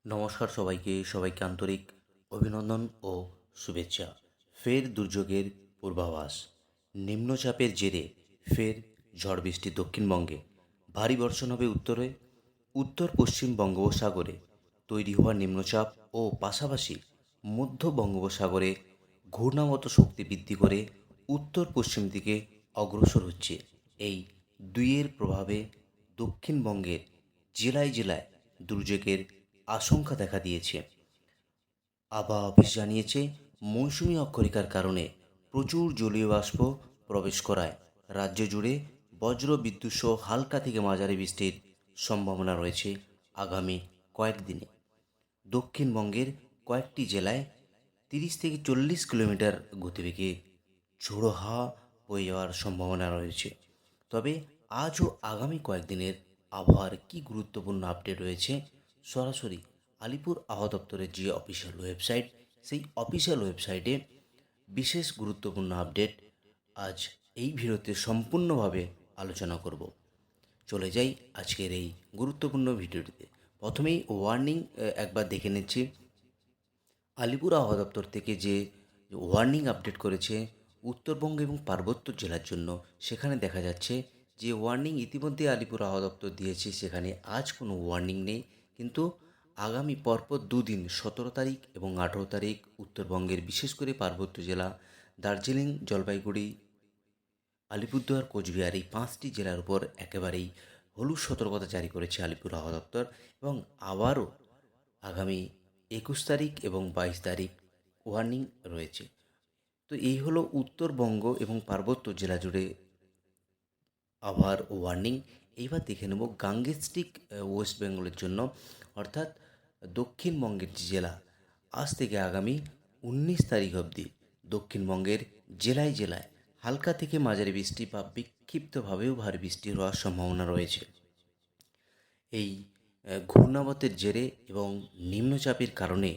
নমস্কার সবাইকে আন্তরিক অভিনন্দন ও শুভেচ্ছা। ফের দুর্যোগের পূর্বাভাস। নিম্নচাপের জেরে ফের ঝড় বৃষ্টি দক্ষিণবঙ্গে। ভারী বর্ষণ হবে উত্তরে। উত্তর পশ্চিম বঙ্গোপসাগরে তৈরি হওয়া নিম্নচাপ ও পাশাপাশি মধ্য বঙ্গোপসাগরে ঘূর্ণামত শক্তি বৃদ্ধি করে উত্তর পশ্চিম দিকে অগ্রসর হচ্ছে। এই দুইয়ের প্রভাবে দক্ষিণবঙ্গের জেলায় জেলায় দুর্যোগের আশঙ্কা দেখা দিয়েছে। আবহাওয়া অফিস জানিয়েছে, মৌসুমি অক্ষরেখার কারণে প্রচুর জলীয় বাষ্প প্রবেশ করায় রাজ্য জুড়ে বজ্র বিদ্যুৎ সহ হালকা থেকে মাঝারি বৃষ্টির সম্ভাবনা রয়েছে আগামী কয়েকদিনে। দক্ষিণবঙ্গের কয়েকটি জেলায় 30 থেকে 40 কিলোমিটার গতিবেগে ঝোড়ো হাওয়া বয়ে যাওয়ার সম্ভাবনা রয়েছে। তবে আজ ও আগামী কয়েকদিনের আবহাওয়ার কী গুরুত্বপূর্ণ আপডেট রয়েছে, সরাসরি আলিপুর আবহাওয়া দপ্তরের যে অফিসিয়াল ওয়েবসাইট, সেই অফিসিয়াল ওয়েবসাইটে বিশেষ গুরুত্বপূর্ণ আপডেট আজ এই ভিডিওতে সম্পূর্ণভাবে আলোচনা করব। চলে যাই আজকের এই গুরুত্বপূর্ণ ভিডিওটিতে। প্রথমেই ওয়ার্নিং একবার দেখে নিচ্ছি। আলিপুর আবহাওয়া দপ্তর থেকে যে ওয়ার্নিং আপডেট করেছে উত্তরবঙ্গ এবং পার্বত্য জেলার জন্য, সেখানে দেখা যাচ্ছে যে ওয়ার্নিং ইতিমধ্যে আলিপুর আবহাওয়া দপ্তর দিয়েছে, সেখানে আজ কোনো ওয়ার্নিং নেই। কিন্তু আগামী পরপর দুদিন 17 তারিখ এবং 18 তারিখ উত্তরবঙ্গের বিশেষ করে পার্বত্য জেলা দার্জিলিং, জলপাইগুড়ি, আলিপুরদুয়ার, কোচবিহার এই 5টি জেলার উপর একেবারেই হলুদ সতর্কতা জারি করেছে আলিপুর আবহাওয়া দপ্তর। এবং আবারও আগামী 21 তারিখ এবং 22 তারিখ ওয়ার্নিং রয়েছে। তো এই হলো উত্তরবঙ্গ এবং পার্বত্য জেলা জুড়ে আবহাওয়ার ওয়ার্নিং। এইবার দেখে নেব গাঙ্গেস্টিক ওয়েস্ট বেঙ্গলের জন্য, অর্থাৎ দক্ষিণবঙ্গের যে জেলা, আজ থেকে আগামী 19 তারিখ অবধি দক্ষিণবঙ্গের জেলায় জেলায় হালকা থেকে মাঝারি বৃষ্টি বা বিক্ষিপ্তভাবেও ভারী বৃষ্টি হওয়ার সম্ভাবনা রয়েছে। এই ঘূর্ণাবতের জেরে এবং নিম্নচাপের কারণে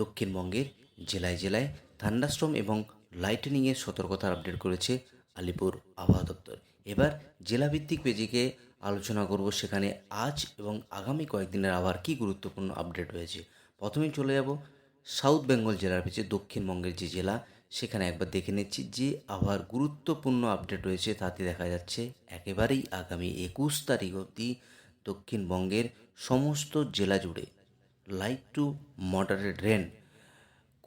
দক্ষিণবঙ্গের জেলায় জেলায় থান্ডারস্টর্ম এবং লাইটনিংয়ের সতর্কতা আপডেট করেছে আলিপুর আবহাওয়া দপ্তর। এবার জেলাভিত্তিক পেজিকে আলোচনা করব, সেখানে আজ এবং আগামী কয়েকদিনের আবহাওয়ার কী গুরুত্বপূর্ণ আপডেট রয়েছে। প্রথমেই চলে যাব সাউথ বেঙ্গল জেলার পেজে, দক্ষিণবঙ্গের যে জেলা, সেখানে একবার দেখে নিচ্ছি যে আবহাওয়ার গুরুত্বপূর্ণ আপডেট রয়েছে। তাতে দেখা যাচ্ছে একেবারেই আগামী 21 তারিখ অবধি দক্ষিণবঙ্গের সমস্ত জেলা জুড়ে light to moderate rain.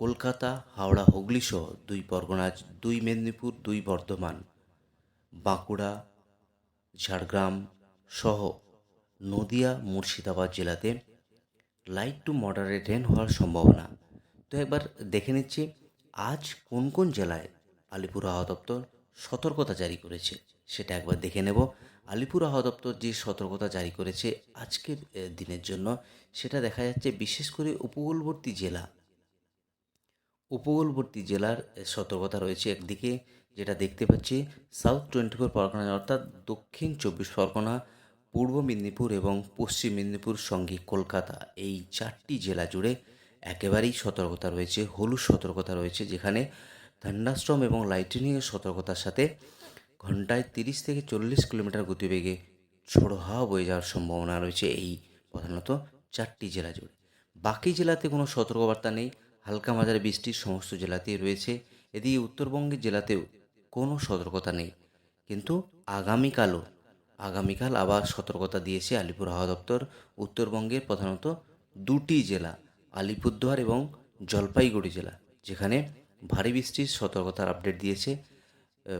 Kolkata, Howrah, Hooghly সহ 2 পরগনা, 2 মেদিনীপুর, 2 বর্ধমান, বাঁকুড়া, ঝাড়গ্রাম সহ নদিয়া, মুর্শিদাবাদ জেলাতে লাইট টু মডারেট রেন হওয়ার সম্ভাবনা। তো একবার দেখে নিচ্ছি আজ কোন কোন জেলায় আলিপুর আবহাওয়া দপ্তর সতর্কতা জারি করেছে, সেটা একবার দেখে নেব। আলিপুর আবহাওয়া দপ্তর যে সতর্কতা জারি করেছে আজকের দিনের জন্য, সেটা দেখা যাচ্ছে বিশেষ করে উপকূলবর্তী জেলার সতর্কতা রয়েছে। একদিকে যেটা দেখতে পাচ্ছি, সাউথ 24 পরগনা অর্থাৎ দক্ষিণ 24 পরগনা, পূর্ব মেদিনীপুর এবং পশ্চিম মেদিনীপুর সঙ্গে কলকাতা, এই 4টি জেলা জুড়ে একেবারেই সতর্কতা রয়েছে, হলুদ সতর্কতা রয়েছে, যেখানে থান্ডারস্টর্ম এবং লাইটনিংয়ের সতর্কতার সাথে ঘন্টায় 30 থেকে 40 কিলোমিটার গতিবেগে ঝোড়ো হাওয়া বয়ে যাওয়ার সম্ভাবনা রয়েছে এই প্রধানত 4টি জেলা জুড়ে। বাকি জেলাতে কোনো সতর্কবার্তা নেই, হালকা মাঝারি বৃষ্টির সমস্ত জেলাতেই রয়েছে। এদিকে উত্তরবঙ্গের জেলাতেও কোনো সতর্কতা নেই। কিন্তু আগামীকাল আবার সতর্কতা দিয়েছে আলিপুর আবহাওয়া দপ্তর। উত্তরবঙ্গের প্রধানত 2টি জেলা, আলিপুরদুয়ার এবং জলপাইগুড়ি জেলা, যেখানে ভারী বৃষ্টির সতর্কতার আপডেট দিয়েছে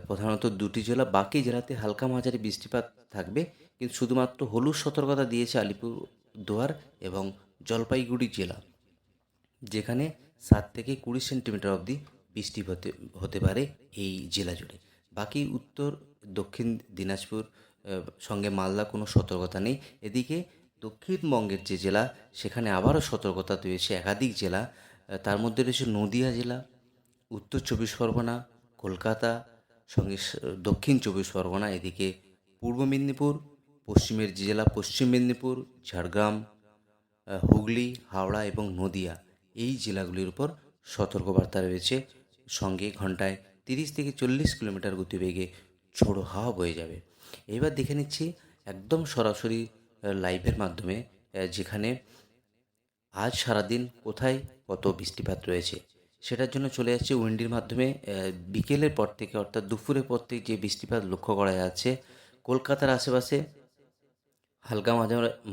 প্রধানত 2টি জেলা। বাকি জেলাতে হালকা মাঝারি বৃষ্টিপাত থাকবে, কিন্তু শুধুমাত্র হলুদ সতর্কতা দিয়েছে আলিপুরদুয়ার এবং জলপাইগুড়ি জেলা, যেখানে 7 থেকে 20 সেন্টিমিটার অবধি বৃষ্টি হতে পারে এই জেলা জুড়ে। বাকি উত্তর দক্ষিণ দিনাজপুর সঙ্গে মালদা কোনো সতর্কতা নেই। এদিকে দক্ষিণবঙ্গের যে জেলা, সেখানে আবারও সতর্কতা রয়েছে একাধিক জেলা। তার মধ্যে রয়েছে নদিয়া জেলা, উত্তর 24 পরগনা, কলকাতা সঙ্গে দক্ষিণ 24 পরগনা। এদিকে পূর্ব মেদিনীপুর, পশ্চিমের যে জেলা পশ্চিম মেদিনীপুর, ঝাড়গ্রাম, হুগলি, হাওড়া এবং নদিয়া, এই জেলাগুলির উপর সতর্কবার্তা রয়েছে। সঙ্গে ঘন্টায় 30 থেকে 40 কিলোমিটার গতিবেগে ঝোড়ো হাওয়া বয়ে যাবে। এবার দেখে নিচ্ছি একদম সরাসরি লাইভের মাধ্যমে, যেখানে আজ সারাদিন কোথায় কত বৃষ্টিপাত রয়েছে সেটার জন্য চলে যাচ্ছে উইন্ডির মাধ্যমে বিকেলের পর থেকে অর্থাৎ দুপুরের পর থেকে যে বৃষ্টিপাত লক্ষ্য করা যাচ্ছে কলকাতার আশেপাশে হালকা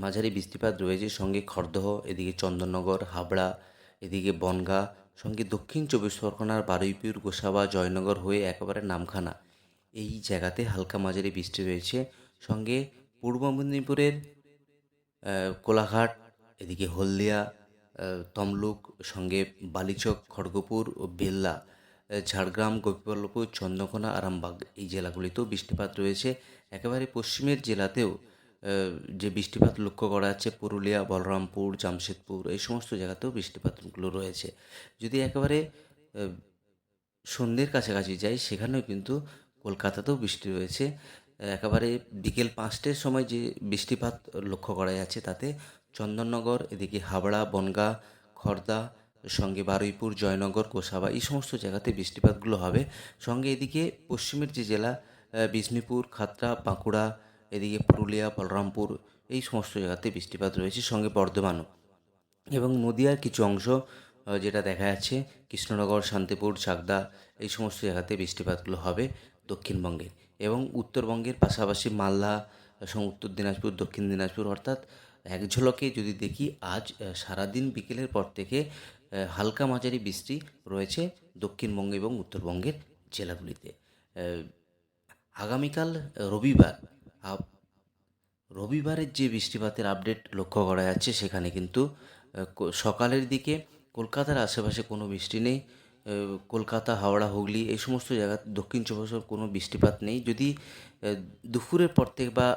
মাঝারি বৃষ্টিপাত রয়েছে, সঙ্গে খড়দহ, এদিকে চন্দননগর, হাবড়া, এদিকে বনগাঁ, সঙ্গে দক্ষিণ চব্বিশ পরগনার বারুইপুর, গোসাবা, জয়নগর হয়ে একেবারে নামখানা এই জায়গাতে হালকা মাঝারি বৃষ্টি রয়েছে। সঙ্গে পূর্ব মেদিনীপুরের কোলাঘাট, এদিকে হলদিয়া, তমলুক, সঙ্গে বালিচক, খড়গপুর ও বেল্লা, ঝাড়গ্রাম, গোপীবল্লভপুর, চন্দ্রকোনা, আরামবাগ এই জেলাগুলিতেও বৃষ্টিপাত রয়েছে। একেবারে পশ্চিমের জেলাতেও যে বৃষ্টিপাত লক্ষ্য করা যাচ্ছে পুরুলিয়া, বলরামপুর, জামশেদপুর এই সমস্ত জায়গাতেও বৃষ্টিপাতগুলো রয়েছে। যদি একেবারে সন্ধ্যের কাছাকাছি যাই সেখানেও কিন্তু কলকাতাতেও বৃষ্টি রয়েছে। একেবারে বিকেল 5টের সময় যে বৃষ্টিপাত লক্ষ্য করা যাচ্ছে তাতে চন্দননগর, এদিকে হাবড়া, বনগাঁ, খড়দা, সঙ্গে বারুইপুর, জয়নগর, গোসাবা এই সমস্ত জায়গাতে বৃষ্টিপাতগুলো হবে। সঙ্গে এদিকে পশ্চিমের যে জেলা বিষ্ণুপুর, খাতড়া, বাঁকুড়া, এদিকে পুরুলিয়া, বলরামপুর এই সমস্ত জায়গাতে বৃষ্টিপাত রয়েছে, সঙ্গে বর্ধমানও এবং নদিয়ার কিছু অংশ যেটা দেখা যাচ্ছে কৃষ্ণনগর, শান্তিপুর, চাকদা এই সমস্ত জায়গাতে বৃষ্টিপাতগুলো হবে দক্ষিণবঙ্গে এবং উত্তরবঙ্গের পাশাপাশি মালদা, উত্তর দিনাজপুর, দক্ষিণ দিনাজপুর অর্থাৎ এক ঝলকে যদি দেখি আজ সারাদিন বিকেলের পর থেকে হালকা মাঝারি বৃষ্টি রয়েছে দক্ষিণবঙ্গ এবং উত্তরবঙ্গের জেলাগুলিতে। আগামীকাল রবিবার রবিবারের যে বৃষ্টিপাতের আপডেট লক্ষ্য করা যাচ্ছে সেখানে কিন্তু সকালের দিকে কলকাতার আশেপাশে কোনো বৃষ্টি নেই। কলকাতা, হাওড়া, হুগলি এই সমস্ত জায়গা দক্ষিণ চব্বিশ পরগনার কোনো বৃষ্টিপাত নেই। যদি দুপুরের পর থেকে বা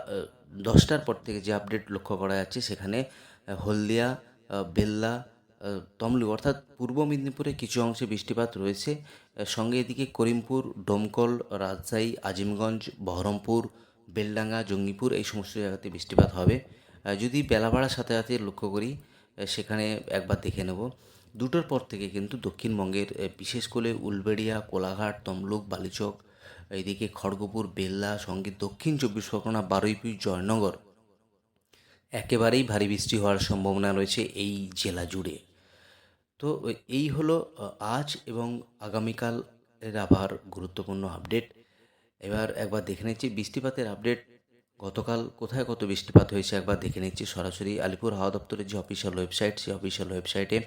10টার পর থেকে যে আপডেট লক্ষ্য করা যাচ্ছে সেখানে হলদিয়া, বেল্লা, তমলুক অর্থাৎ পূর্ব মেদিনীপুরে কিছু অংশে বৃষ্টিপাত রয়েছে। সঙ্গে এদিকে করিমপুর, ডোমকল, রাজশাহী, আজিমগঞ্জ, বহরমপুর, বেলডাঙ্গা, জঙ্গিপুর এই সমস্ত জায়গাতে বৃষ্টিপাত হবে। যদি বেলা বাড়ার সাথে সাথে লক্ষ্য করি সেখানে একবার দেখে নেব 2টোর পর থেকে কিন্তু দক্ষিণবঙ্গের বিশেষ করে উলবেড়িয়া, কোলাঘাট, তমলুক, বালিচক, এইদিকে খড়গপুর, বেল্লা, সঙ্গে দক্ষিণ চব্বিশ পরগনা, বারুইপুর, জয়নগর একেবারেই ভারী বৃষ্টি হওয়ার সম্ভাবনা রয়েছে এই জেলা জুড়ে। তো এই হলো আজ এবং আগামীকাল এর আবহাওয়ার গুরুত্বপূর্ণ আপডেট। এবার একবার দেখে নিচ্ছি বৃষ্টিপাতের আপডেট। গতকাল কোথায় কত বৃষ্টিপাত হয়েছে একবার দেখে নিচ্ছি সরাসরি আলিপুর হাওয়া দপ্তরের যে অফিসিয়াল ওয়েবসাইট সেই অফিসিয়াল ওয়েবসাইটে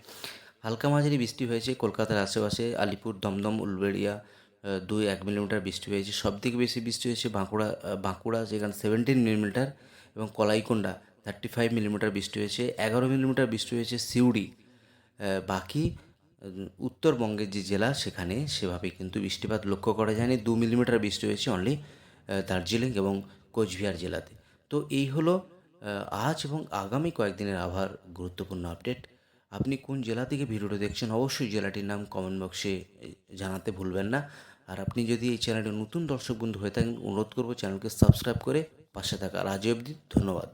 হালকা মাঝারি বৃষ্টি হয়েছে কলকাতার আশেপাশে আলিপুর, দমদম, উলবেড়িয়া 2-1 মিলিমিটার বৃষ্টি হয়েছে। সবথেকে বেশি বৃষ্টি হয়েছে বাঁকুড়া যেখানে 17 মিলিমিটার এবং কলাইকুণ্ডা 35 মিলিমিটার বৃষ্টি হয়েছে। 11 মিলিমিটার বৃষ্টি হয়েছে সিউড়ি। বাকি উত্তরবঙ্গের যে জেলা সেখানে সেভাবে কিন্তু বৃষ্টিপাত লক্ষ্য করা যায়নি। 2 মিলিমিটার বৃষ্টি হয়েছে অনলি দার্জিলিং এবং কোচবিহার জেলাতে। তো এই হলো আজ এবং আগামী কয়েকদিনের আবহাওয়ার গুরুত্বপূর্ণ আপডেট। আপনি কোন জেলা থেকে ভিডিওটা দেখছেন অবশ্যই জেলাটির নাম কমেন্ট বক্সে জানাতে ভুলবেন না। আর আপনি যদি এই চ্যানেলে নতুন দর্শক বন্ধু হয়ে থাকেন অনুরোধ করবো চ্যানেলকে সাবস্ক্রাইব করে পাশে থাকা। আজ অবধি ধন্যবাদ।